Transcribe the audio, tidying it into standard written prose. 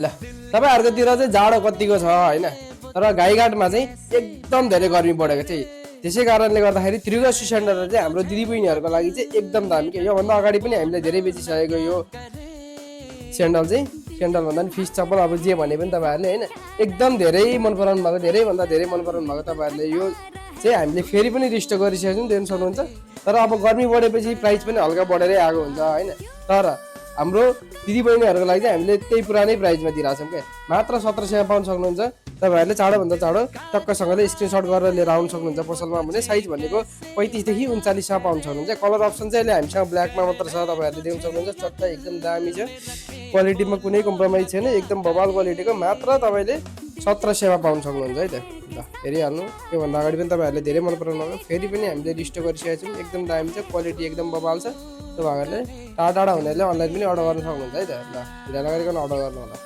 ल तपाईँहरूकोतिर चाहिँ जाडो कतिको छ होइन, तर गाईघाटमा चाहिँ एकदम धेरै गर्मी बढेको चाहिँ त्यसै कारणले गर्दाखेरि त्रिगसी सेन्डलहरू चाहिँ हाम्रो दिदीबहिनीहरूको लागि चाहिँ एकदम दामी के। योभन्दा अगाडि पनि हामीले धेरै बेचिसकेको यो सेन्डल चाहिँ, सेन्डल भन्दा पनि फिस चप्पल अब जे भने पनि तपाईँहरूले होइन एकदम धेरै मन पराउनु भएको, धेरैभन्दा धेरै मन पराउनु भएको तपाईँहरूले यो चाहिँ हामीले फेरि पनि रिस्टक गरिसकेको छौँ, देख्न सक्नुहुन्छ। तर अब गर्मी बढेपछि प्राइस पनि हल्का बढेरै आएको हुन्छ होइन, तर हाम्रो दिदीबहिनीहरूको लागि चाहिँ हामीले त्यही पुरानै प्राइसमा दिइरहेको छौँ क्या, मात्र 1700 पाउन सक्नुहुन्छ। तपाईँहरूले चाँडोभन्दा चाँडो टक्कसँगले स्क्रिनसट गरेर लिएर आउनु सक्नुहुन्छ पसलमा भने। साइज भनेको 35 देखि 39 पाउन सक्नुहुन्छ। कलर अप्सन चाहिँ अहिले हामीसँग ब्ल्याकमा मात्र छ, तपाईँहरूले देख्न सक्नुहुन्छ। चट्टा एकदम दामी छ, क्वालिटीमा कुनै कम्प्रोमाइज छैन, एकदम बबाल क्वालिटीको, मात्र तपाईँले 1700 पाउन सक्नुहुन्छ है त। ल हेरिहाल्नु, योभन्दा अगाडि पनि तपाईँहरूले धेरै मन पराउनु भयो, फेरि पनि हामीले रिस्टक गरिसकेको छौँ। एकदम दामी छ, क्वालिटी एकदम बबाल छ। तपाईँहरूले टाढा टाढा हुनेहरूले अनलाइन पनि अर्डर गर्न सक्नुहुन्छ है त। ल ढिला नगरिकन अर्डर गर्नु होला।